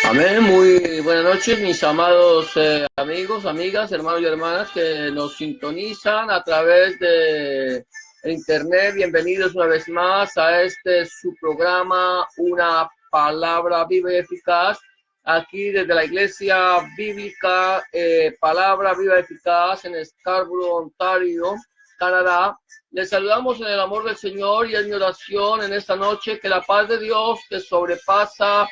Amén, muy buenas noches, mis amados amigos, amigas, hermanos y hermanas que nos sintonizan a través de internet. Bienvenidos una vez más a su programa, Una Palabra Viva y Eficaz, aquí desde la Iglesia Bíblica Palabra Viva y Eficaz en Scarborough, Ontario, Canadá. Les saludamos en el amor del Señor y es mi oración en esta noche que la paz de Dios, que sobrepasa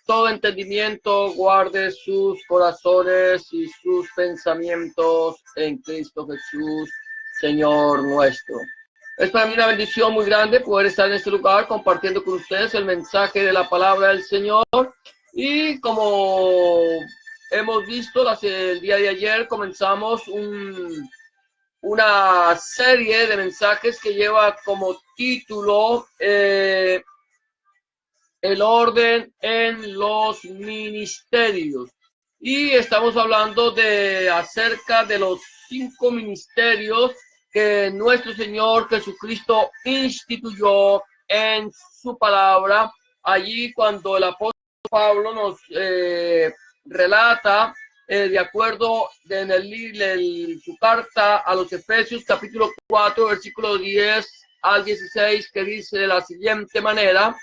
todo entendimiento, guarde sus corazones y sus pensamientos en Cristo Jesús, Señor nuestro. Es para mí una bendición muy grande poder estar en este lugar compartiendo con ustedes el mensaje de la palabra del Señor. Y como hemos visto, el día de ayer comenzamos una serie de mensajes que lleva como título el orden en los ministerios. Y estamos hablando acerca de los 5 ministerios que nuestro Señor Jesucristo instituyó en su palabra. Allí cuando el apóstol Pablo nos relata, de acuerdo en su carta a los Efesios, capítulo 4, versículo 10 al 16, que dice de la siguiente manera: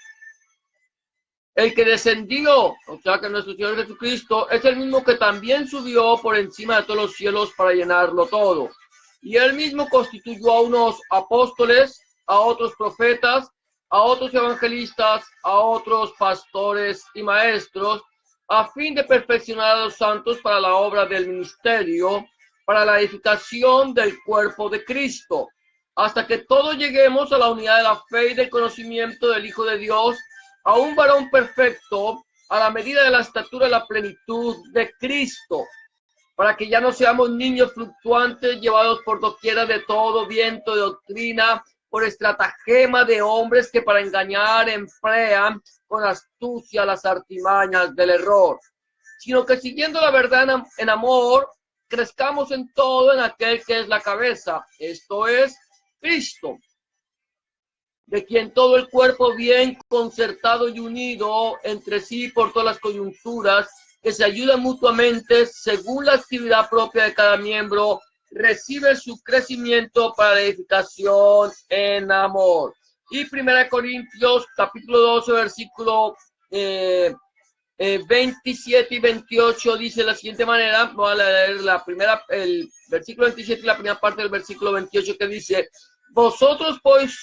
el que descendió, o sea que nuestro Señor Jesucristo, es el mismo que también subió por encima de todos los cielos para llenarlo todo. Y él mismo constituyó a unos apóstoles, a otros profetas, a otros evangelistas, a otros pastores y maestros, a fin de perfeccionar a los santos para la obra del ministerio, para la edificación del cuerpo de Cristo, hasta que todos lleguemos a la unidad de la fe y del conocimiento del Hijo de Dios, a un varón perfecto, a la medida de la estatura de la plenitud de Cristo, para que ya no seamos niños fluctuantes, llevados por doquiera de todo viento de doctrina, por estratagema de hombres que para engañar emplean con astucia las artimañas del error, sino que siguiendo la verdad en amor, crezcamos en todo en aquel que es la cabeza, esto es Cristo, de quien todo el cuerpo bien concertado y unido entre sí por todas las coyunturas, que se ayudan mutuamente según la actividad propia de cada miembro, recibe su crecimiento para la edificación en amor. Y 1 Corintios capítulo 12 versículo 27 y 28 dice de la siguiente manera. Voy a leer el versículo 27 y la primera parte del versículo 28, que dice: vosotros pues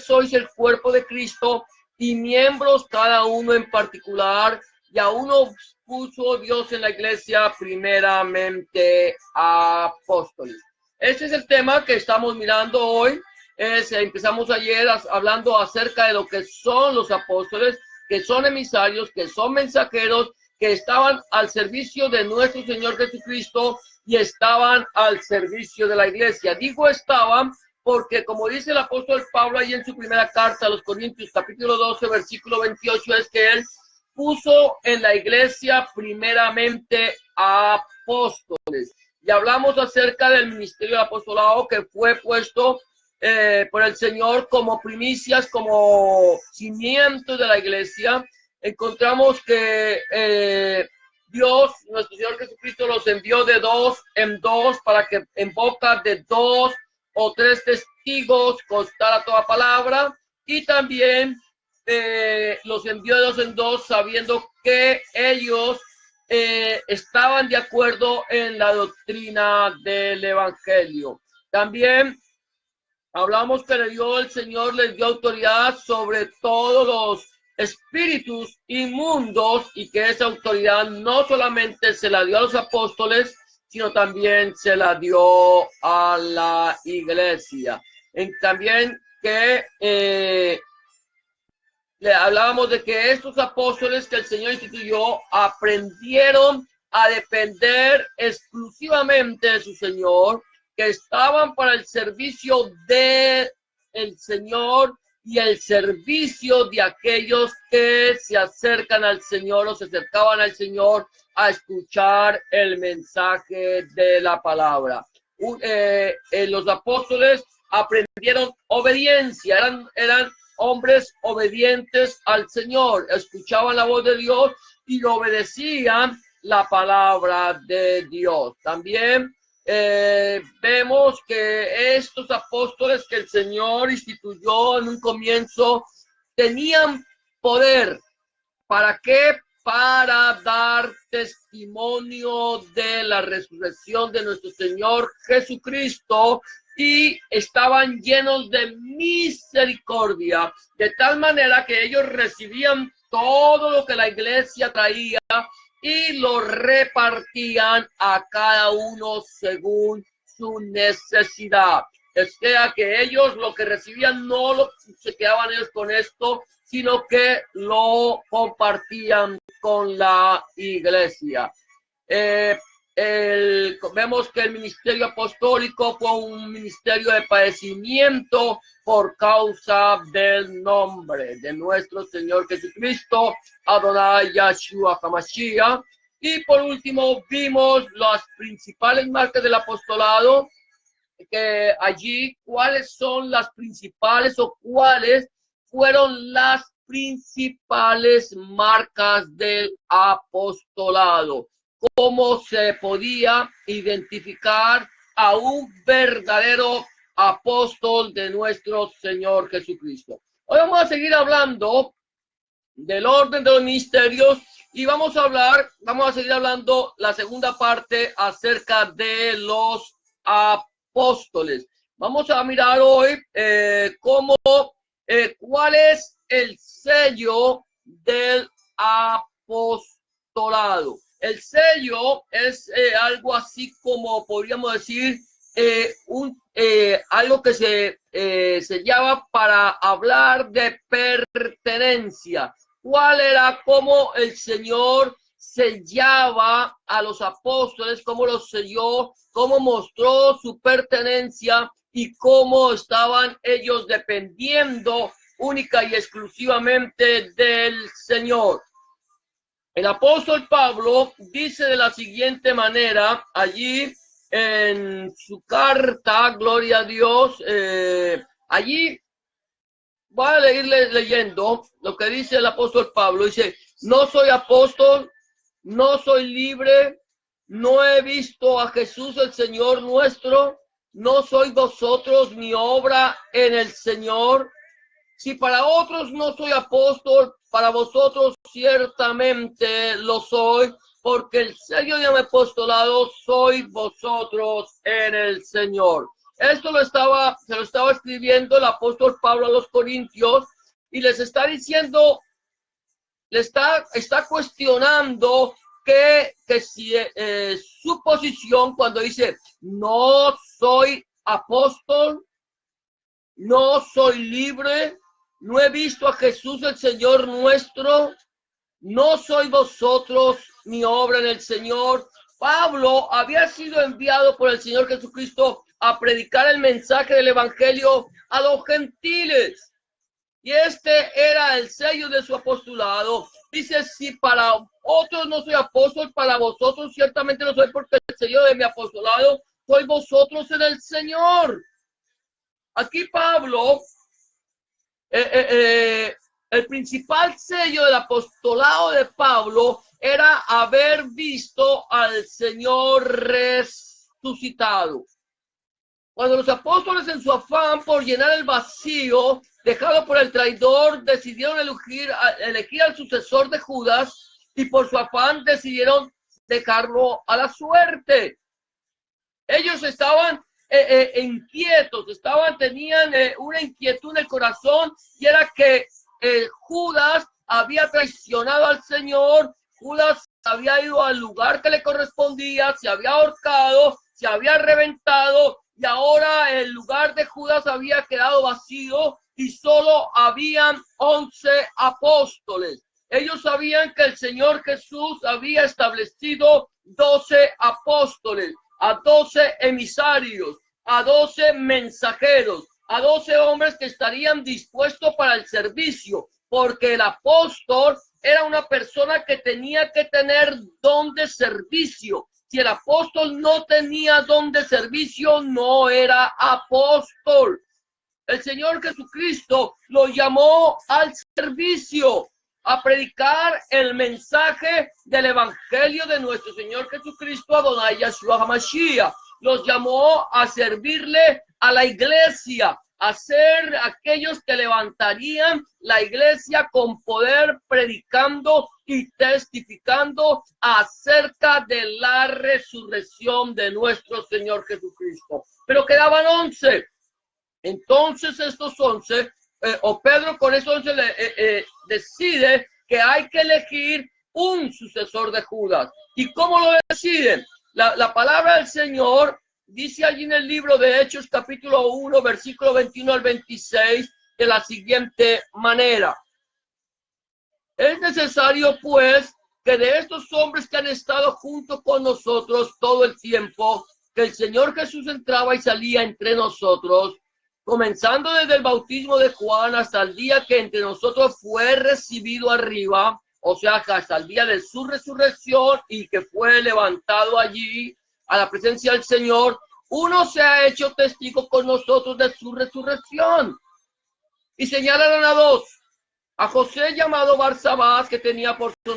sois el cuerpo de Cristo y miembros cada uno en particular, y a uno puso Dios en la iglesia primeramente apóstoles. Este es el tema que estamos mirando hoy. Empezamos ayer hablando acerca de lo que son los apóstoles, que son emisarios, que son mensajeros, que estaban al servicio de nuestro Señor Jesucristo y estaban al servicio de la iglesia. Digo estaban porque, como dice el apóstol Pablo ahí en su primera carta a los Corintios, capítulo 12, versículo 28, es que él puso en la iglesia primeramente a apóstoles. Y hablamos acerca del ministerio del apostolado que fue puesto por el Señor como primicias, como cimiento de la iglesia. Encontramos que Dios, nuestro Señor Jesucristo, los envió de dos en dos para que en boca de dos o tres testigos constara toda palabra, y también los envió de dos en dos sabiendo que ellos estaban de acuerdo en la doctrina del evangelio. También hablamos que el Señor les dio autoridad sobre todos los espíritus inmundos, y que esa autoridad no solamente se la dio a los apóstoles, sino también se la dio a la iglesia. También que le hablábamos de que estos apóstoles que el Señor instituyó aprendieron a depender exclusivamente de su Señor, que estaban para el servicio de el Señor y el servicio de aquellos que se acercan al Señor o se acercaban al Señor a escuchar el mensaje de la palabra. Los apóstoles aprendieron obediencia, eran hombres obedientes al Señor, escuchaban la voz de Dios y obedecían la palabra de Dios. También vemos que estos apóstoles que el Señor instituyó en un comienzo tenían poder. ¿Para qué? Para dar testimonio de la resurrección de nuestro Señor Jesucristo, y estaban llenos de misericordia, de tal manera que ellos recibían todo lo que la iglesia traía y lo repartían a cada uno según su necesidad. O sea que ellos lo que recibían no lo, se quedaban ellos con esto, sino que lo compartían con la iglesia. Vemos que el ministerio apostólico fue un ministerio de padecimiento por causa del nombre de nuestro Señor Jesucristo, Adonai Yahshua HaMashiach. Y por último vimos las principales marcas del apostolado, que allí cuáles son las principales o cuáles fueron las principales marcas del apostolado. Cómo se podía identificar a un verdadero apóstol de nuestro Señor Jesucristo. Hoy vamos a seguir hablando del orden de los ministerios y vamos a seguir hablando la segunda parte acerca de los apóstoles. Vamos a mirar hoy cuál es el sello del apostolado. El sello es algo así como podríamos decir algo que se sellaba para hablar de pertenencia. ¿Cuál era cómo el Señor sellaba a los apóstoles, cómo los selló, cómo mostró su pertenencia y cómo estaban ellos dependiendo única y exclusivamente del Señor? El apóstol Pablo dice de la siguiente manera, allí en su carta, gloria a Dios, allí voy a ir leyendo lo que dice el apóstol Pablo. Dice, no soy apóstol, no soy libre, no he visto a Jesús el Señor nuestro, no sois vosotros mi obra en el Señor. Si para otros no soy apóstol, para vosotros ciertamente lo soy, porque el sello de mi apostolado sois vosotros en el Señor. Esto se lo estaba escribiendo el apóstol Pablo a los Corintios y les está diciendo, está cuestionando que si su posición cuando dice no soy apóstol, no soy libre, no he visto a Jesús el Señor nuestro, no soy vosotros mi obra en el Señor. Pablo había sido enviado por el Señor Jesucristo a predicar el mensaje del evangelio a los gentiles. Y este era el sello de su apostolado. Dice, si para otros no soy apóstol, para vosotros ciertamente lo soy, porque el sello de mi apostolado soy vosotros en el Señor. Aquí Pablo, el principal sello del apostolado de Pablo era haber visto al Señor resucitado. Cuando los apóstoles, en su afán por llenar el vacío dejado por el traidor, decidieron elegir al sucesor de Judas, y por su afán decidieron dejarlo a la suerte. Ellos estaban inquietos, tenían una inquietud en el corazón, y era que Judas había traicionado al Señor. Judas había ido al lugar que le correspondía, se había ahorcado, se había reventado, y ahora el lugar de Judas había quedado vacío y solo habían 11 apóstoles. Ellos sabían que el Señor Jesús había establecido 12 apóstoles, a 12 emisarios, a 12 mensajeros, a 12 hombres que estarían dispuestos para el servicio, porque el apóstol era una persona que tenía que tener don de servicio. Si el apóstol no tenía don de servicio, no era apóstol. El Señor Jesucristo lo llamó al servicio, a predicar el mensaje del Evangelio de nuestro Señor Jesucristo, Adonai Yahshua HaMashiach. Los llamó a servirle a la iglesia, a ser aquellos que levantarían la iglesia con poder, predicando y testificando acerca de la resurrección de nuestro Señor Jesucristo. Pero quedaban 11. Entonces estos 11, o Pedro con esos 11 decide que hay que elegir un sucesor de Judas. ¿Y cómo lo deciden? La palabra del Señor dice allí en el libro de Hechos, capítulo 1, versículo 21 al 26, de la siguiente manera. Es necesario, pues, que de estos hombres que han estado junto con nosotros todo el tiempo, que el Señor Jesús entraba y salía entre nosotros, comenzando desde el bautismo de Juan hasta el día que entre nosotros fue recibido arriba, o sea, hasta el día de su resurrección y que fue levantado allí a la presencia del Señor, uno se ha hecho testigo con nosotros de su resurrección. Y señalaron a dos, a José llamado Barsabás, que tenía por su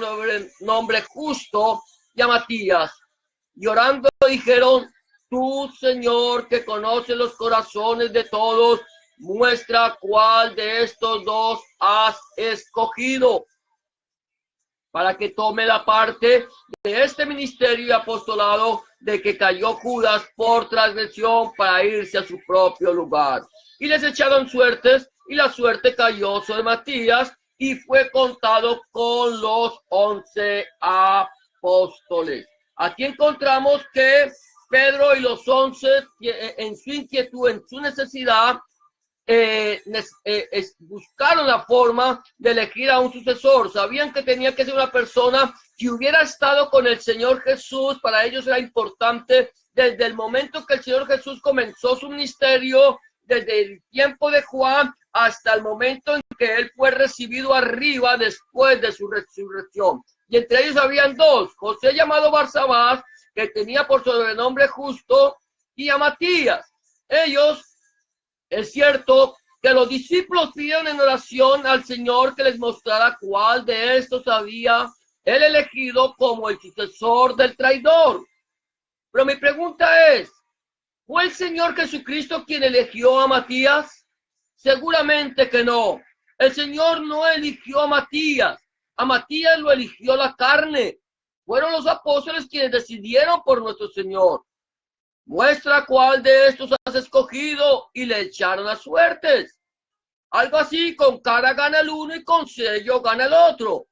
nombre Justo, y a Matías. Llorando dijeron, tú, Señor, que conoces los corazones de todos, muestra cuál de estos dos has escogido para que tome la parte de este ministerio y apostolado de que cayó Judas por transgresión para irse a su propio lugar. Y les echaron suertes, y la suerte cayó sobre Matías, y fue contado con los 11 apóstoles. Aquí encontramos que Pedro y los 11, en su inquietud, en su necesidad, buscaron la forma de elegir a un sucesor. Sabían que tenía que ser una persona que hubiera estado con el Señor Jesús. Para ellos era importante desde el momento que el Señor Jesús comenzó su ministerio, desde el tiempo de Juan hasta el momento en que él fue recibido arriba después de su resurrección. Y entre ellos habían dos, José llamado Barsabás, que tenía por sobrenombre Justo, y a Matías. Ellos, es cierto que los discípulos pidieron en oración al Señor que les mostrara cuál de estos había él elegido como el sucesor del traidor. Pero mi pregunta es, ¿fue el Señor Jesucristo quien eligió a Matías? Seguramente que no. El Señor no eligió a Matías lo eligió la carne. Fueron los apóstoles quienes decidieron por nuestro Señor. Muestra cuál de estos has escogido, y le echaron a suertes. Algo así, con cara gana el uno y con sello gana el otro.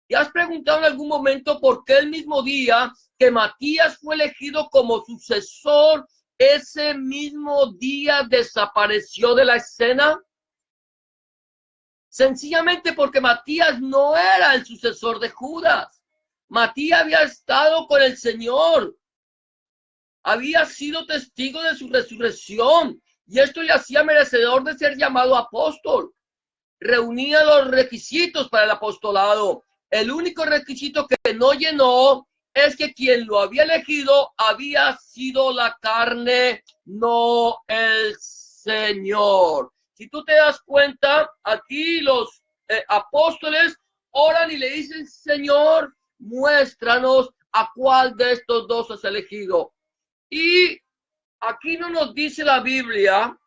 ¿Te has preguntado en algún momento por qué el mismo día que Matías fue elegido como sucesor, ese mismo día desapareció de la escena? Sencillamente porque Matías no era el sucesor de Judas. Matías había estado con el Señor, había sido testigo de su resurrección, y esto le hacía merecedor de ser llamado apóstol. Reunía los requisitos para el apostolado. El único requisito que no llenó es que quien lo había elegido había sido la carne, no el Señor. Si tú te das cuenta, aquí los apóstoles oran y le dicen, Señor, muéstranos a cuál de estos dos has elegido. Y aquí no nos dice la Biblia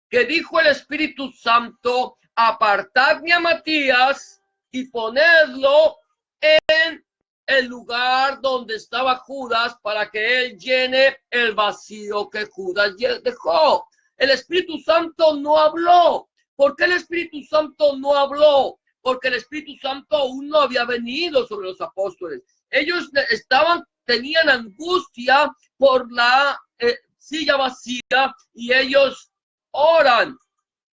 que dijo el Espíritu Santo, apartadme a Matías y ponedlo en el lugar donde estaba Judas para que él llene el vacío que Judas dejó. El Espíritu Santo no habló. ¿Por qué el Espíritu Santo no habló? Porque el Espíritu Santo aún no había venido sobre los apóstoles. Ellos tenían angustia por la silla vacía, y ellos oran.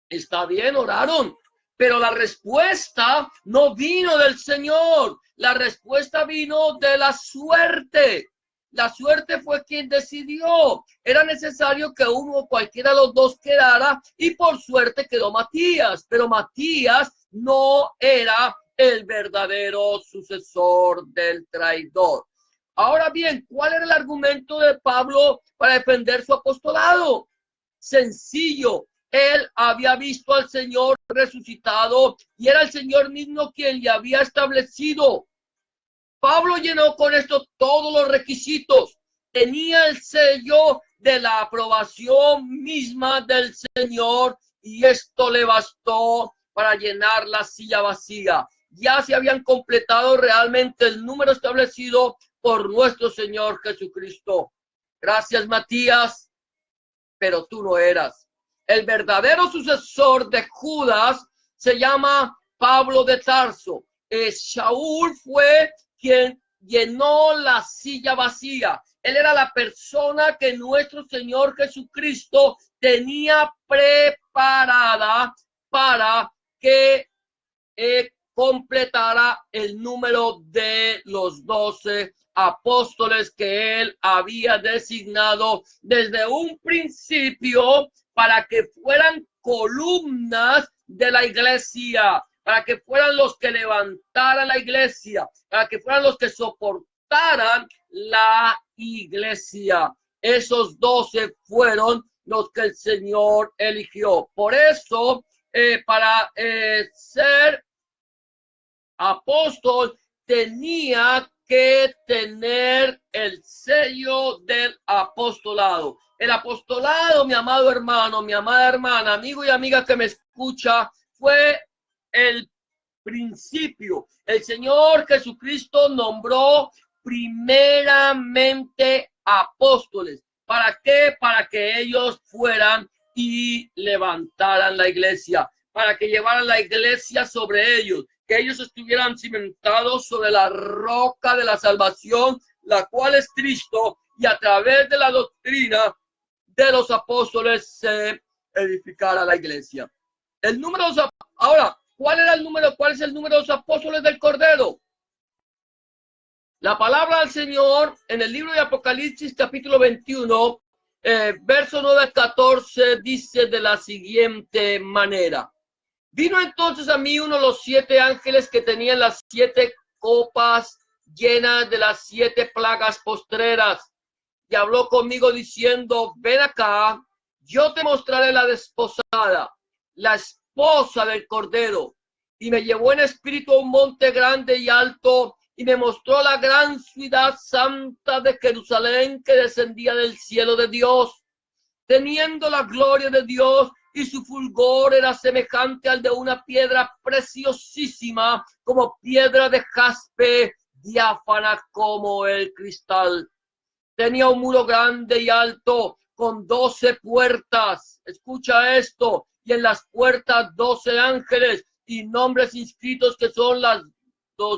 Está bien, oraron, pero la respuesta no vino del Señor. La respuesta vino de la suerte. La suerte fue quien decidió. Era necesario que uno, cualquiera de los dos, quedara, y por suerte quedó Matías. Pero Matías no era el verdadero sucesor del traidor. Ahora bien, ¿cuál era el argumento de Pablo para defender su apostolado? Sencillo. él había visto al Señor resucitado y era el Señor mismo quien le había establecido. Pablo llenó con esto todos los requisitos. Tenía el sello de la aprobación misma del Señor y esto le bastó para llenar la silla vacía. Ya se habían completado realmente el número establecido por nuestro Señor Jesucristo. Gracias, Matías, pero tú no eras. El verdadero sucesor de Judas se llama Pablo de Tarso. Saúl fue quien llenó la silla vacía. Él era la persona que nuestro Señor Jesucristo tenía preparada para que completara el número de los 12 apóstoles que él había designado desde un principio para que fueran columnas de la iglesia, para que fueran los que levantaran la iglesia, para que fueran los que soportaran la iglesia. Esos 12 fueron los que el Señor eligió. Por eso, para ser apóstol tenía que tener el sello del apostolado. El apostolado, mi amado hermano, mi amada hermana, amigo y amiga que me escucha, fue el principio. El Señor Jesucristo nombró primeramente apóstoles. ¿Para qué? Para que ellos fueran y levantaran la iglesia, para que llevaran la iglesia sobre ellos, que ellos estuvieran cimentados sobre la roca de la salvación, la cual es Cristo, y a través de la doctrina de los apóstoles se edificara la iglesia. El número, ahora, ¿cuál era el número? ¿Cuál es el número de los apóstoles del Cordero? La palabra del Señor en el libro de Apocalipsis, capítulo 21, verso 9 al 14, dice de la siguiente manera. Vino entonces a mí uno de los 7 ángeles que tenían las 7 copas llenas de las 7 plagas postreras, y habló conmigo diciendo, ven acá, yo te mostraré la desposada, la esposa del Cordero. Y me llevó en espíritu a un monte grande y alto, y me mostró la gran ciudad santa de Jerusalén que descendía del cielo de Dios, teniendo la gloria de Dios, y su fulgor era semejante al de una piedra preciosísima, como piedra de jaspe, diáfana como el cristal. Tenía un muro grande y alto, con 12 puertas. Escucha esto. Y en las puertas 12 ángeles y nombres inscritos que son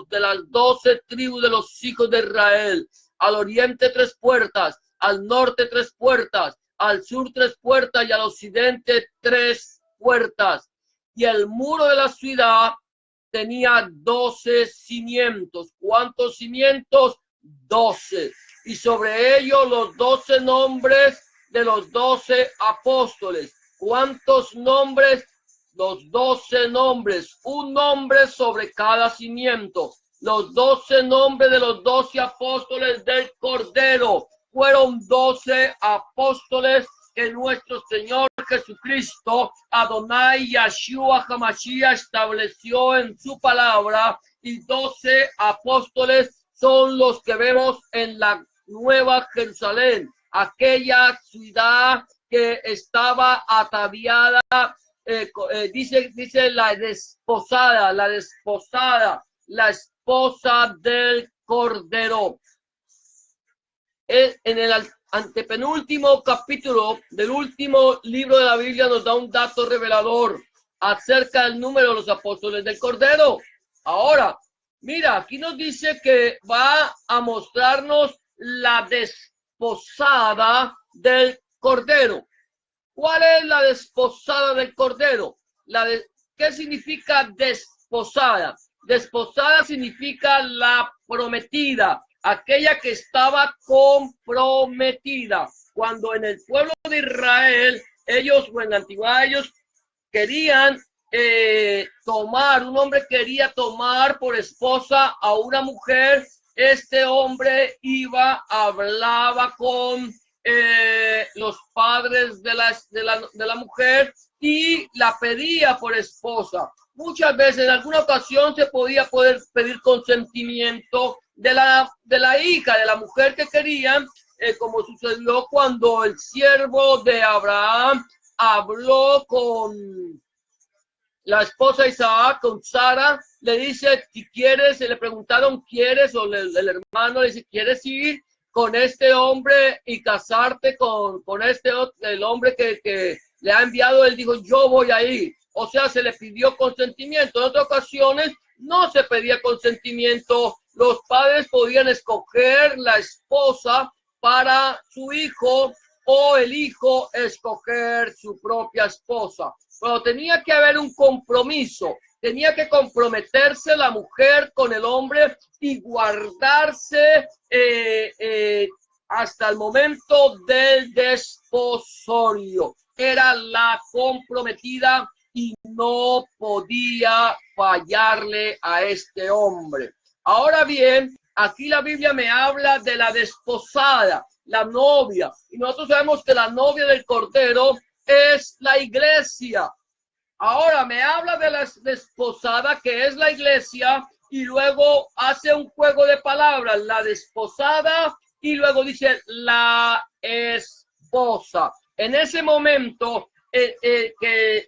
de las 12 tribus de los hijos de Israel. Al oriente 3 puertas, al norte 3 puertas, al sur 3 puertas y al occidente 3 puertas. Y el muro de la ciudad tenía 12 cimientos. ¿Cuántos cimientos? 12. Y sobre ellos los 12 nombres de los 12 apóstoles. ¿Cuántos nombres? Los 12 nombres. Un nombre sobre cada cimiento. Los 12 nombres de los 12 apóstoles del Cordero. Fueron 12 apóstoles que nuestro Señor Jesucristo, Adonai Yahshua HaMashiach, estableció en su palabra. Y 12 apóstoles son los que vemos en la Nueva Jerusalén, aquella ciudad que estaba ataviada, dice la desposada, la esposa del Cordero. En el antepenúltimo capítulo del último libro de la Biblia nos da un dato revelador acerca del número de los apóstoles del Cordero. Ahora, mira, aquí nos dice que va a mostrarnos la desposada del Cordero. ¿Cuál es la desposada del Cordero? ¿Qué significa desposada? Desposada significa la prometida, aquella que estaba comprometida. Cuando en el pueblo de Israel, ellos, o en la antigüedad, ellos querían un hombre quería tomar por esposa a una mujer, este hombre hablaba con los padres de la mujer y la pedía por esposa. Muchas veces, en alguna ocasión, se podía pedir consentimiento de la hija, de la mujer que querían, como sucedió cuando el siervo de Abraham habló con la esposa de Isaac, con Sara. Le dice, si quieres, le preguntaron, ¿quieres? O el hermano le dice, ¿quieres ir con este hombre y casarte con el hombre que le ha enviado? Él dijo, yo voy a ir. O sea, se le pidió consentimiento. En otras ocasiones no se pedía consentimiento. Los padres podían escoger la esposa para su hijo o el hijo escoger su propia esposa. Pero tenía que haber un compromiso. Tenía que comprometerse la mujer con el hombre y guardarse hasta el momento del desposorio. Era la comprometida y no podía fallarle a este hombre. Ahora bien, aquí la Biblia me habla de la desposada, la novia. Y nosotros sabemos que la novia del Cordero es la iglesia. Ahora me habla de la desposada, que es la iglesia, y luego hace un juego de palabras, la desposada, y luego dice la esposa. En ese momento que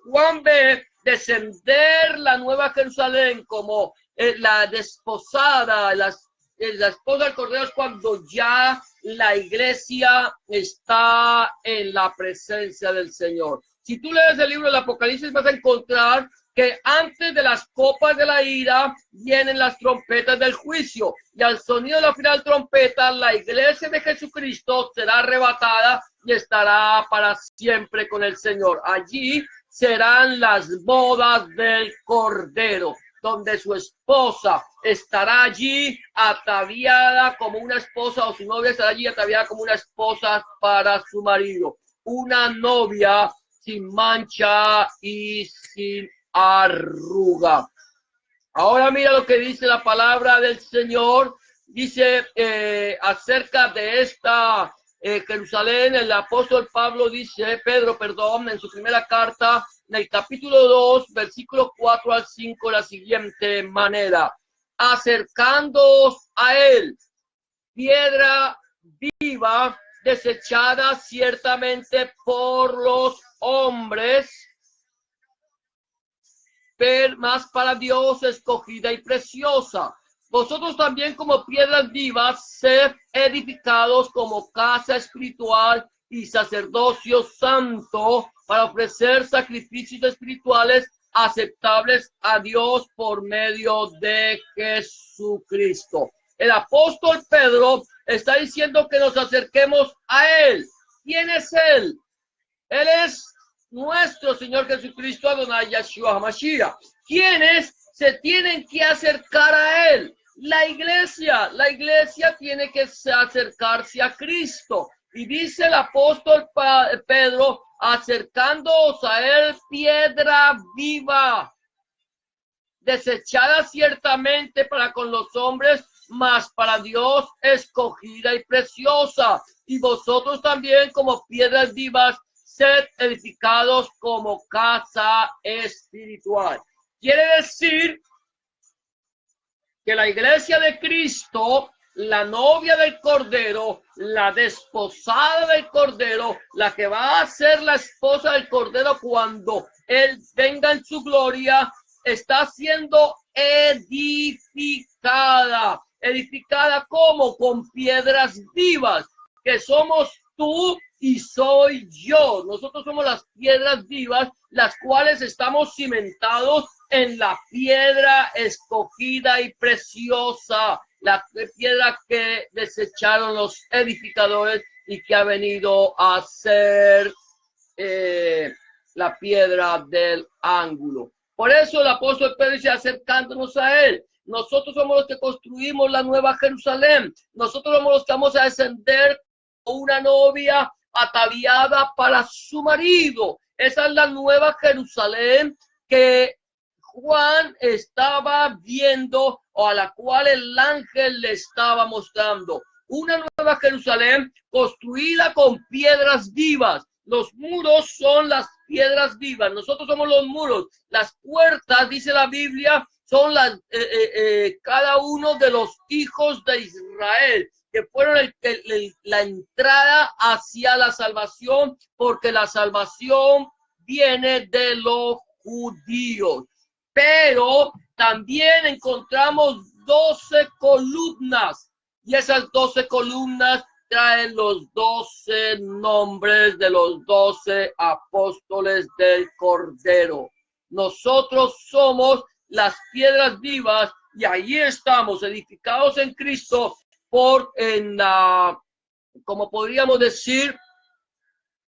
Juan ve descender la Nueva Jerusalén como la desposada, la esposa del Cordero, es cuando ya la iglesia está en la presencia del Señor. Si tú lees el libro del Apocalipsis, vas a encontrar que antes de las copas de la ira vienen las trompetas del juicio, y al sonido de la final trompeta la iglesia de Jesucristo será arrebatada y estará para siempre con el Señor. Allí serán las bodas del Cordero, donde su esposa estará allí ataviada como una esposa, o su novia estará allí ataviada como una esposa para su marido. Una novia sin mancha y sin arruga. Ahora mira lo que dice la palabra del Señor. Dice acerca de esta Jerusalén, el apóstol Pedro, en su primera carta, en el capítulo 2, versículo 4 al 5, la siguiente manera: acercándoos a él, piedra viva, desechada ciertamente por los hombres, pero más para Dios escogida y preciosa. Vosotros también, como piedras vivas, sed edificados como casa espiritual y sacerdocio santo, para ofrecer sacrificios espirituales aceptables a Dios por medio de Jesucristo. El apóstol Pedro está diciendo que nos acerquemos a él. ¿Quién es él? Él es nuestro Señor Jesucristo, Adonai Yahshua HaMashiach. ¿Quiénes se tienen que acercar a él? La iglesia tiene que acercarse a Cristo. Y dice el apóstol Pedro, acercándoos a él, piedra viva, desechada ciertamente para con los hombres, mas para Dios escogida y preciosa. Y vosotros también, como piedras vivas, sed edificados como casa espiritual. Quiere decir que la iglesia de Cristo, la novia del Cordero, la desposada del Cordero, la que va a ser la esposa del Cordero cuando Él venga en su gloria, está siendo edificada. ¿Edificada cómo? Con piedras vivas, que somos tú y soy yo. Nosotros somos las piedras vivas, las cuales estamos cimentados en la piedra escogida y preciosa, la piedra que desecharon los edificadores y que ha venido a ser la piedra del ángulo. Por eso el apóstol Pedro dice, acercándonos a él. Nosotros somos los que construimos la nueva Jerusalén. Nosotros somos los que vamos a descender con una novia ataviada para su marido. Esa es la nueva Jerusalén que Juan estaba viendo, o a la cual el ángel le estaba mostrando. una nueva Jerusalén construida con piedras vivas. Los muros son las piedras vivas. Nosotros somos los muros. Las puertas, dice la Biblia, son cada uno de los hijos de Israel, que fueron la entrada hacia la salvación, porque la salvación viene de los judíos. Pero también encontramos 12 columnas, y esas 12 columnas traen los 12 nombres de los 12 apóstoles del Cordero. Nosotros somos las piedras vivas y ahí estamos edificados en Cristo como podríamos decir,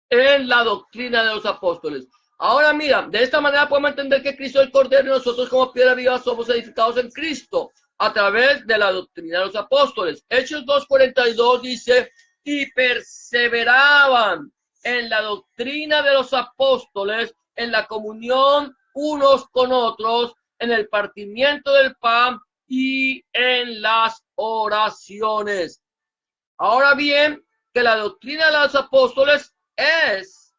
en la doctrina de los apóstoles. Ahora mira, de esta manera podemos entender que Cristo es el Cordero y nosotros como piedra viva somos edificados en Cristo a través de la doctrina de los apóstoles. Hechos 2:42 dice, y perseveraban en la doctrina de los apóstoles, en la comunión unos con otros, en el partimiento del pan y en las oraciones. Ahora bien, que la doctrina de los apóstoles es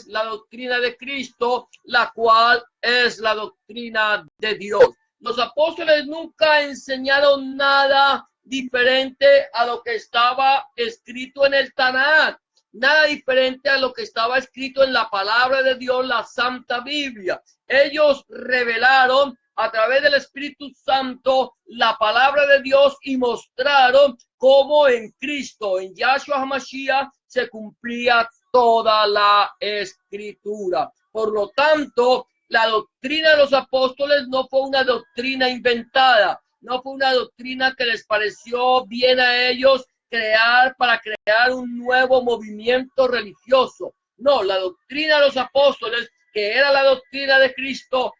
la doctrina de Cristo, la cual es la doctrina de Dios. Los apóstoles nunca enseñaron nada diferente a lo que estaba escrito en el Tanakh, nada diferente a lo que estaba escrito en la palabra de Dios, la Santa Biblia. Ellos revelaron a través del Espíritu Santo la palabra de Dios y mostraron cómo en Cristo, en Yahshua HaMashiach, se cumplía toda la Escritura. Por lo tanto, la doctrina de los apóstoles no fue una doctrina inventada, no fue una doctrina que les pareció bien a ellos para crear un nuevo movimiento religioso. No, la doctrina de los apóstoles, que era la doctrina de Cristo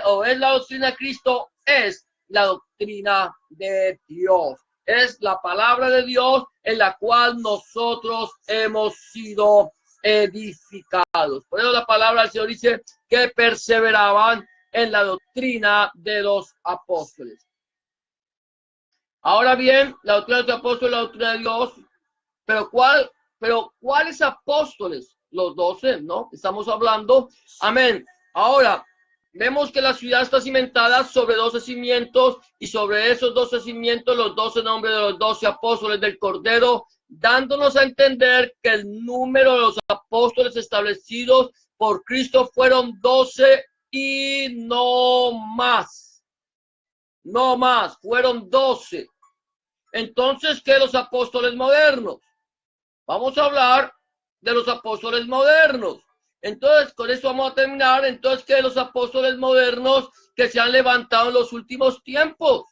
o es la doctrina de Cristo, es la doctrina de Dios. Es la palabra de Dios en la cual nosotros hemos sido edificados. Por eso la palabra del Señor dice que perseveraban en la doctrina de los apóstoles. Ahora bien, la doctrina de los apóstoles, la doctrina de Dios, pero ¿cuáles apóstoles? Los 12, ¿no? Estamos hablando. Amén. Ahora, vemos que la ciudad está cimentada sobre 12 cimientos y sobre esos 12 cimientos los 12 nombres de los 12 apóstoles del Cordero, dándonos a entender que el número de los apóstoles establecidos por Cristo fueron 12 y no más. No más, fueron 12. Entonces, ¿qué los apóstoles modernos? Vamos a hablar de los apóstoles modernos. Entonces, con esto vamos a terminar. Entonces, ¿qué los apóstoles modernos que se han levantado en los últimos tiempos?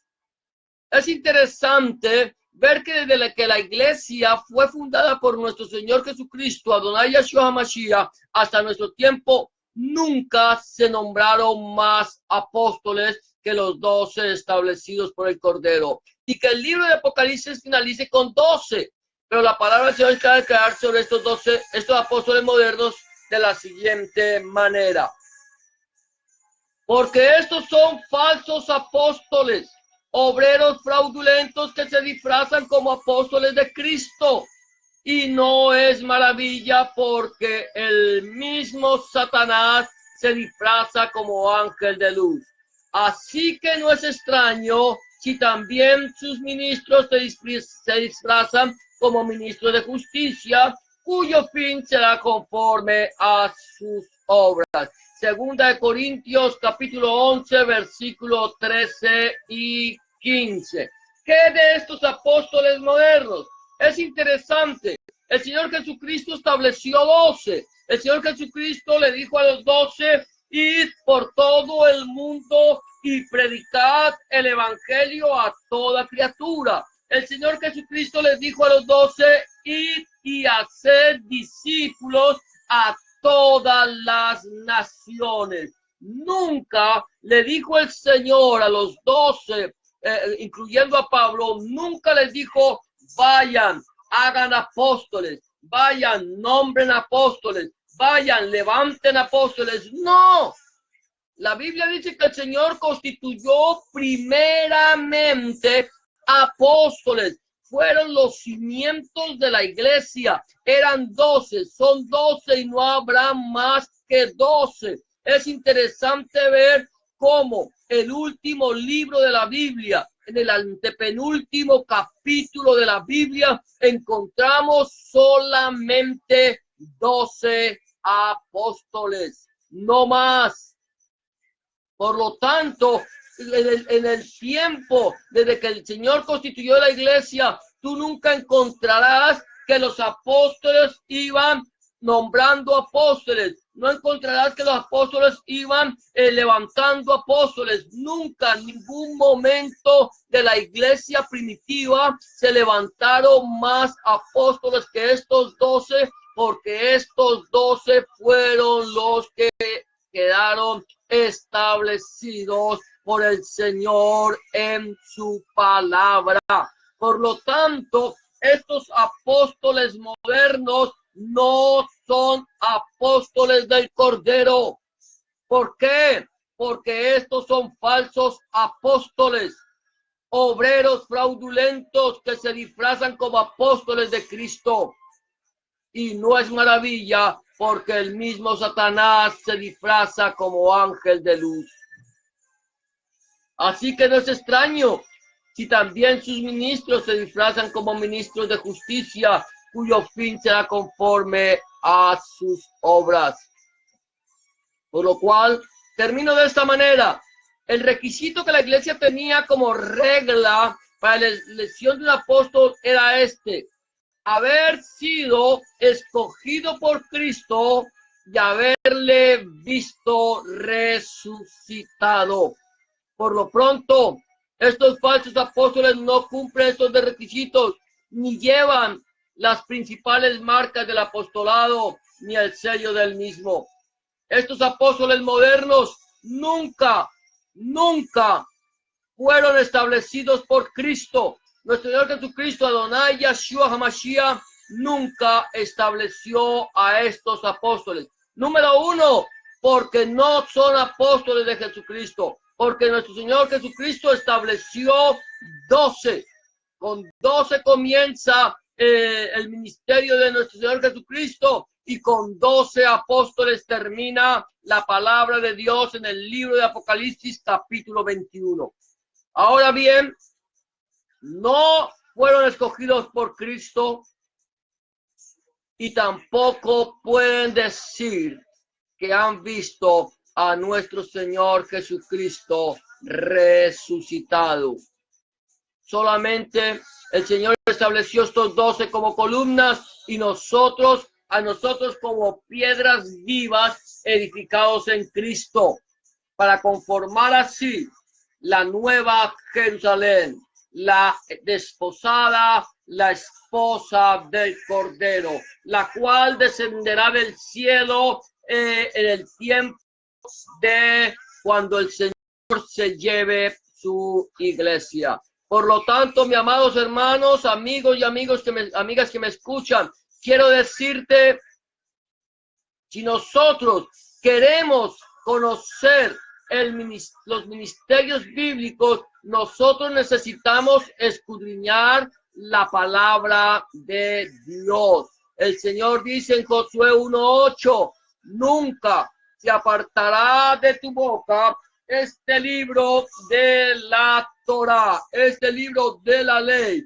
Es interesante ver que desde que la iglesia fue fundada por nuestro Señor Jesucristo, Adonai Yahshua HaMashiach, hasta nuestro tiempo, nunca se nombraron más apóstoles que los 12 establecidos por el Cordero. Y que el libro de Apocalipsis finalice con 12. Pero la palabra del Señor está declarar sobre estos 12, estos apóstoles modernos, de la siguiente manera. Porque estos son falsos apóstoles, obreros fraudulentos que se disfrazan como apóstoles de Cristo. Y no es maravilla, porque el mismo Satanás se disfraza como ángel de luz. Así que no es extraño si también sus ministros se disfrazan como ministros de justicia, cuyo fin será conforme a sus obras. Segunda de Corintios, capítulo 11, versículo 13 y 15. ¿Qué de estos apóstoles modernos? Es interesante. El Señor Jesucristo estableció 12. El Señor Jesucristo le dijo a los 12, id por todo el mundo y predicad el evangelio a toda criatura. El Señor Jesucristo les dijo a los 12, id y haced discípulos a todas las naciones. Nunca le dijo el Señor a los 12, incluyendo a Pablo, nunca les dijo, vayan, hagan apóstoles, vayan, nombren apóstoles, vayan, levanten apóstoles. No. La Biblia dice que el Señor constituyó primeramente apóstoles. fueron los cimientos de la iglesia. Eran 12, son 12 y no habrá más que 12. Es interesante ver cómo el último libro de la Biblia, en el antepenúltimo capítulo de la Biblia, encontramos solamente 12 apóstoles, no más. Por lo tanto, en el tiempo desde que el Señor constituyó la iglesia, tú nunca encontrarás que los apóstoles iban nombrando apóstoles. No encontrarás que los apóstoles iban levantando apóstoles. Nunca, en ningún momento de la iglesia primitiva se levantaron más apóstoles que estos 12, porque estos 12 fueron los que quedaron establecidos por el Señor en su palabra. Por lo tanto, estos apóstoles modernos no son apóstoles del Cordero. ¿Por qué? Porque estos son falsos apóstoles, obreros fraudulentos que se disfrazan como apóstoles de Cristo. Y no es maravilla, porque el mismo Satanás se disfraza como ángel de luz. Así que no es extraño si también sus ministros se disfrazan como ministros de justicia, cuyo fin será conforme a sus obras. Por lo cual, termino de esta manera. El requisito que la iglesia tenía como regla para la elección de un apóstol era este: haber sido escogido por Cristo y haberle visto resucitado. Por lo pronto, estos falsos apóstoles no cumplen estos requisitos, ni llevan las principales marcas del apostolado, ni el sello del mismo. Estos apóstoles modernos nunca fueron establecidos por Cristo. Nuestro Señor Jesucristo, Adonai Yeshua HaMashiach, nunca estableció a estos apóstoles. Número uno, porque no son apóstoles de Jesucristo, porque nuestro Señor Jesucristo estableció 12. Con 12 comienza el ministerio de nuestro Señor Jesucristo, y con 12 apóstoles termina la palabra de Dios en el libro de Apocalipsis, capítulo 21. Ahora bien, no fueron escogidos por Cristo y tampoco pueden decir que han visto a nuestro Señor Jesucristo resucitado. Solamente el Señor estableció estos 12 como columnas y a nosotros como piedras vivas edificados en Cristo, para conformar así la nueva Jerusalén, la desposada, la esposa del Cordero, la cual descenderá del cielo en el tiempo de cuando el Señor se lleve su iglesia. Por lo tanto, mis amados hermanos, amigos y amigas que me escuchan, quiero decirte, si nosotros queremos conocer los ministerios bíblicos, nosotros necesitamos escudriñar la palabra de Dios. El Señor dice en Josué 1:8, nunca se apartará de tu boca este libro de la Torá, este libro de la ley,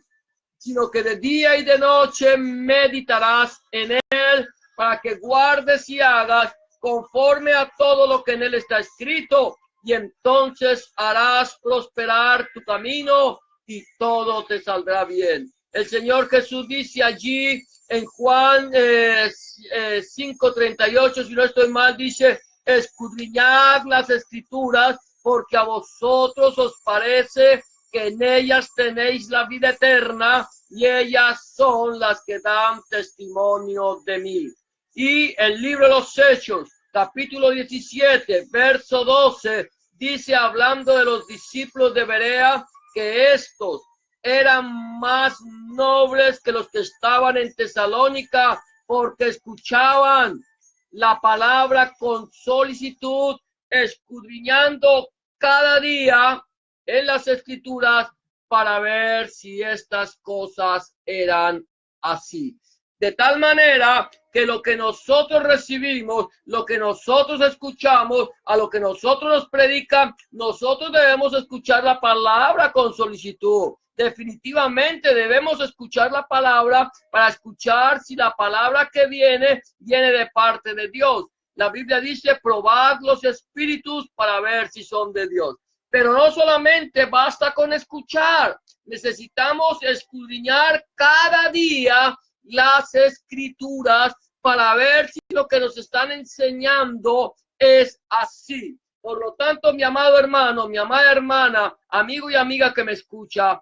sino que de día y de noche meditarás en él, para que guardes y hagas conforme a todo lo que en él está escrito, y entonces harás prosperar tu camino y todo te saldrá bien. El Señor Jesús dice allí en Juan 5:38, si no estoy mal, dice: escudriñad las escrituras, porque a vosotros os parece que en ellas tenéis la vida eterna, y ellas son las que dan testimonio de mí. Y el libro de los Hechos, capítulo 17, verso 12, dice, hablando de los discípulos de Berea, que estos eran más nobles que los que estaban en Tesalónica, porque escuchaban la palabra con solicitud, escudriñando cada día en las escrituras para ver si estas cosas eran así. De tal manera que lo que nosotros recibimos, lo que nosotros escuchamos, a lo que nosotros nos predican, nosotros debemos escuchar la palabra con solicitud. Definitivamente debemos escuchar la palabra para escuchar si la palabra que viene de parte de Dios. La Biblia dice, probad los espíritus para ver si son de Dios. Pero no solamente basta con escuchar, necesitamos escudriñar cada día las escrituras para ver si lo que nos están enseñando es así. Por lo tanto, mi amado hermano, mi amada hermana, amigo y amiga que me escucha,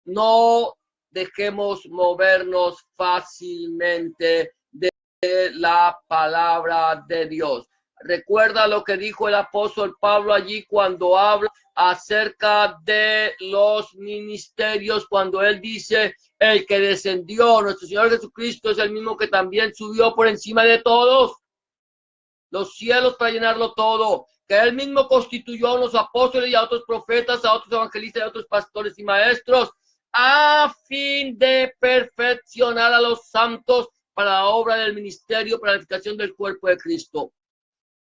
no dejemos movernos fácilmente de la palabra de Dios. Recuerda lo que dijo el apóstol Pablo allí cuando habla acerca de los ministerios, cuando él dice, el que descendió, nuestro Señor Jesucristo, es el mismo que también subió por encima de todos los cielos para llenarlo todo, que él mismo constituyó a unos apóstoles y a otros profetas, a otros evangelistas y a otros pastores y maestros, a fin de perfeccionar a los santos para la obra del ministerio, para la edificación del cuerpo de Cristo,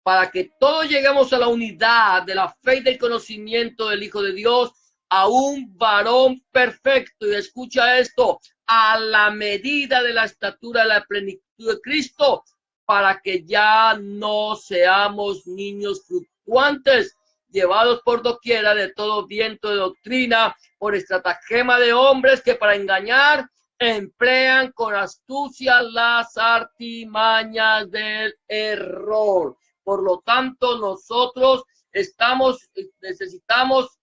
para que todos lleguemos a la unidad de la fe y del conocimiento del Hijo de Dios, a un varón perfecto, y escucha esto, a la medida de la estatura de la plenitud de Cristo, para que ya no seamos niños fluctuantes, llevados por doquiera de todo viento de doctrina, por estratagema de hombres que para engañar emplean con astucia las artimañas del error. Por lo tanto, nosotros necesitamos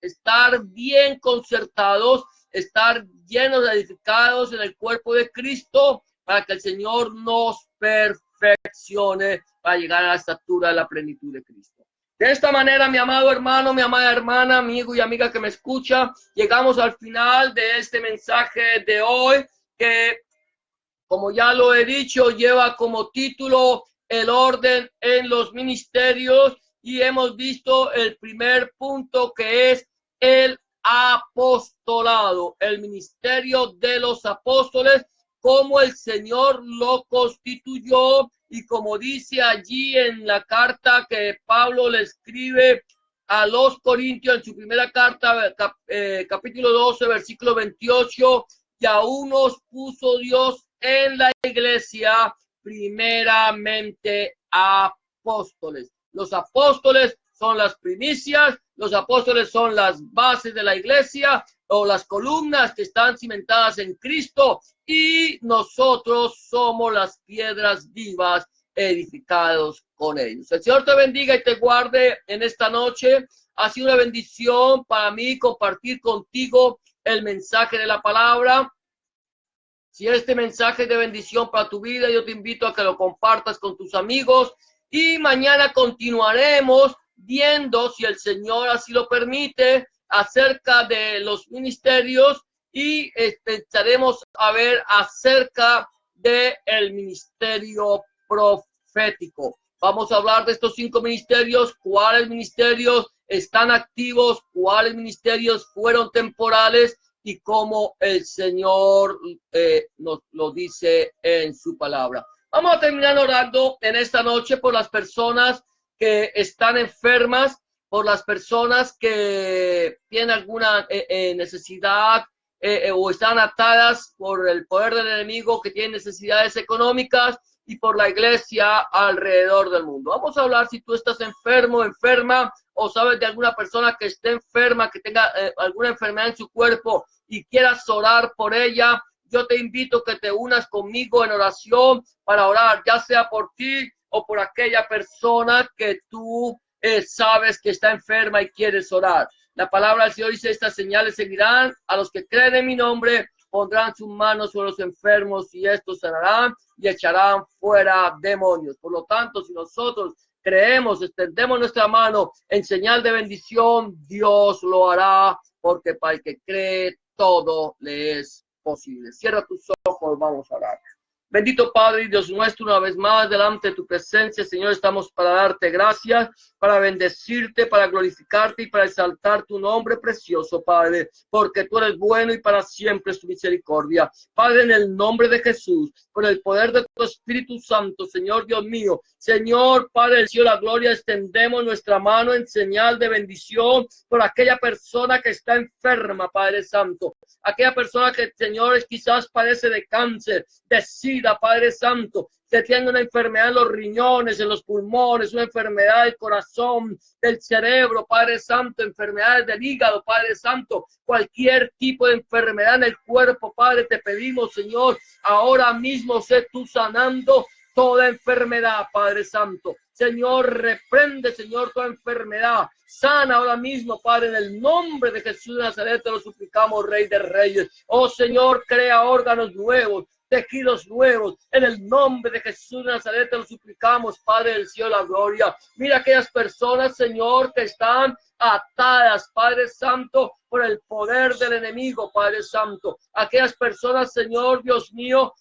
estar bien concertados, estar llenos de edificados en el cuerpo de Cristo, para que el Señor nos perfeccione para llegar a la estatura de la plenitud de Cristo. De esta manera, mi amado hermano, mi amada hermana, amigo y amiga que me escucha, llegamos al final de este mensaje de hoy, que, como ya lo he dicho, lleva como título el orden en los ministerios, y hemos visto el primer punto, que es el apostolado, el ministerio de los apóstoles, como el Señor lo constituyó, y como dice allí en la carta que Pablo le escribe a los Corintios, en su primera carta, capítulo 12, versículo 28, y aún nos puso Dios en la iglesia primeramente apóstoles. Los apóstoles son las primicias, los apóstoles son las bases de la iglesia, o las columnas que están cimentadas en Cristo, y nosotros somos las piedras vivas edificados con ellos. El Señor te bendiga y te guarde en esta noche. Ha sido una bendición para mí compartir contigo el mensaje de la palabra. Si este mensaje es de bendición para tu vida, yo te invito a que lo compartas con tus amigos, y mañana continuaremos viendo, si el Señor así lo permite, acerca de los ministerios, y estaremos a ver acerca del ministerio profético. Vamos a hablar de estos 5 ministerios, cuáles ministerios están activos, cuáles ministerios fueron temporales, y cómo el Señor nos lo dice en su palabra. Vamos a terminar orando en esta noche por las personas que están enfermas, por las personas que tienen alguna necesidad o están atadas por el poder del enemigo, que tienen necesidades económicas, y por la iglesia alrededor del mundo. Vamos a hablar si tú estás enfermo, enferma, o sabes de alguna persona que esté enferma, que tenga alguna enfermedad en su cuerpo y quieras orar por ella. Yo te invito a que te unas conmigo en oración para orar, ya sea por ti o por aquella persona que tú sabes que está enferma y quieres orar. La palabra del Señor dice, estas señales seguirán a los que creen en mi nombre, pondrán sus manos sobre los enfermos y estos sanarán y echarán fuera demonios. Por lo tanto, si nosotros creemos, extendemos nuestra mano en señal de bendición, Dios lo hará, porque para el que cree todo le es posible. Cierra tus ojos, vamos a orar. Bendito Padre y Dios nuestro, una vez más delante de tu presencia, Señor, estamos para darte gracias, para bendecirte, para glorificarte y para exaltar tu nombre precioso, Padre, porque tú eres bueno y para siempre es tu misericordia. Padre, en el nombre de Jesús, con el poder de tu Espíritu Santo, Señor Dios mío, Señor, Padre del cielo, la gloria, extendemos nuestra mano en señal de bendición por aquella persona que está enferma, Padre Santo, aquella persona que, Señor, quizás padece de cáncer, de SIDA, Padre Santo, que tiene una enfermedad en los riñones, en los pulmones, una enfermedad del corazón, del cerebro, Padre Santo, enfermedades del hígado, Padre Santo, cualquier tipo de enfermedad en el cuerpo, Padre, te pedimos, Señor, ahora mismo sé tú sanando toda enfermedad, Padre Santo. Señor, reprende, Señor, toda enfermedad. Sana ahora mismo, Padre, en el nombre de Jesús de Nazaret, te lo suplicamos, Rey de Reyes. Oh, Señor, crea órganos nuevos, tejidos nuevos. En el nombre de Jesús de Nazaret, te lo suplicamos, Padre del cielo, la gloria. Mira aquellas personas, Señor, que están atadas, Padre Santo, por el poder del enemigo, Padre Santo. Aquellas personas, Señor, Dios mío,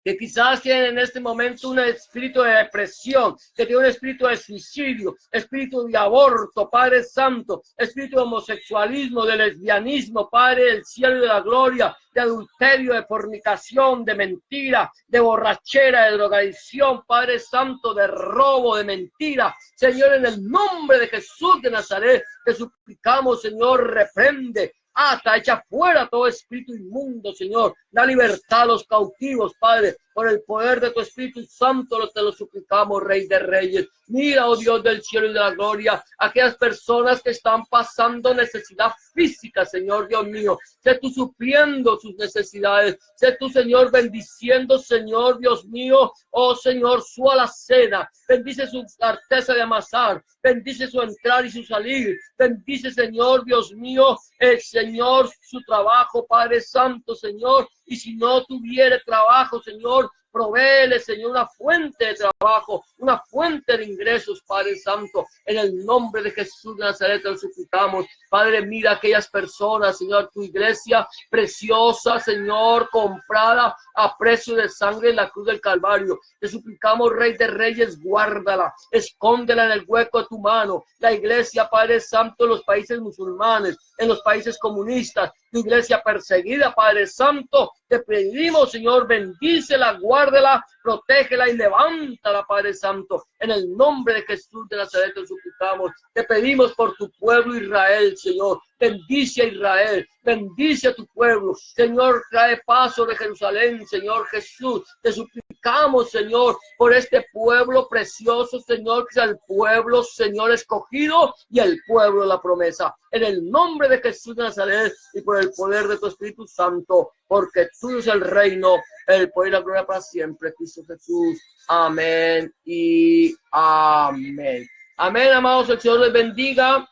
que quizás tienen en este momento un espíritu de depresión, que tiene un espíritu de suicidio, espíritu de aborto, Padre Santo, espíritu de homosexualismo, de lesbianismo, Padre del cielo y de la gloria, de adulterio, de fornicación, de mentira, de borrachera, de drogadicción, Padre Santo, de robo, de mentira. Señor, en el nombre de Jesús de Nazaret, te suplicamos, Señor, reprende, ata, echa fuera todo espíritu inmundo, Señor. Da libertad a los cautivos, Padre. Por el poder de tu Espíritu Santo te lo suplicamos, Rey de Reyes. Mira, oh Dios del cielo y de la gloria, aquellas personas que están pasando necesidad física, Señor Dios mío. Sé tú supliendo sus necesidades. Sé tú, Señor, bendiciendo, Señor Dios mío. Oh Señor, su alacena. Bendice su arteza de amasar. Bendice su entrar y su salir. Bendice, Señor Dios mío, el Señor, su trabajo, Padre Santo, Señor. Y si no tuviere trabajo, Señor, provéele, Señor, una fuente de trabajo, una fuente de ingresos, Padre Santo. En el nombre de Jesús de Nazaret te lo suplicamos. Padre, mira aquellas personas, Señor, tu iglesia preciosa, Señor, comprada a precio de sangre en la cruz del Calvario. Te suplicamos, Rey de Reyes, guárdala, escóndela en el hueco de tu mano. La iglesia, Padre Santo, en los países musulmanes, en los países comunistas, tu iglesia perseguida, Padre Santo, te pedimos, Señor, bendícela, guárdela, protégela y levántala, Padre Santo. En el nombre de Jesús de Nazaret te suplicamos. Te pedimos por tu pueblo Israel, Señor. Bendice a Israel, bendice a tu pueblo. Señor, trae paz sobre Jerusalén, Señor Jesús. Te suplicamos, Señor, por este pueblo precioso, Señor, que es el pueblo, Señor, escogido y el pueblo de la promesa. En el nombre de Jesús de Nazaret y por el poder de tu Espíritu Santo, porque tuyo es el reino, el poder y la gloria para siempre, Cristo Jesús. Amén y amén. Amén, amados, el Señor les bendiga.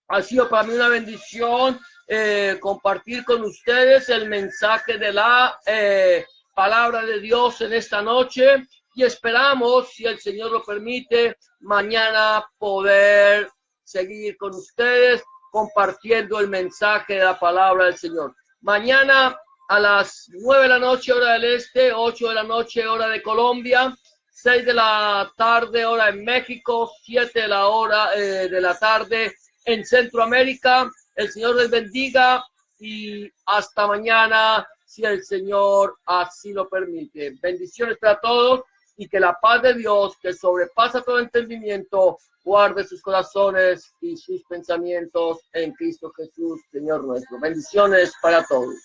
Ha sido para mí una bendición compartir con ustedes el mensaje de la palabra de Dios en esta noche y esperamos, si el Señor lo permite, mañana poder seguir con ustedes compartiendo el mensaje de la palabra del Señor. Mañana a las 9 de la noche, hora del este, 8 de la noche, hora de Colombia, 6 de la tarde, hora en México, 7 de la hora de la tarde en Centroamérica. El Señor les bendiga y hasta mañana, si el Señor así lo permite. Bendiciones para todos y que la paz de Dios, que sobrepasa todo entendimiento, guarde sus corazones y sus pensamientos en Cristo Jesús, Señor nuestro. Bendiciones para todos.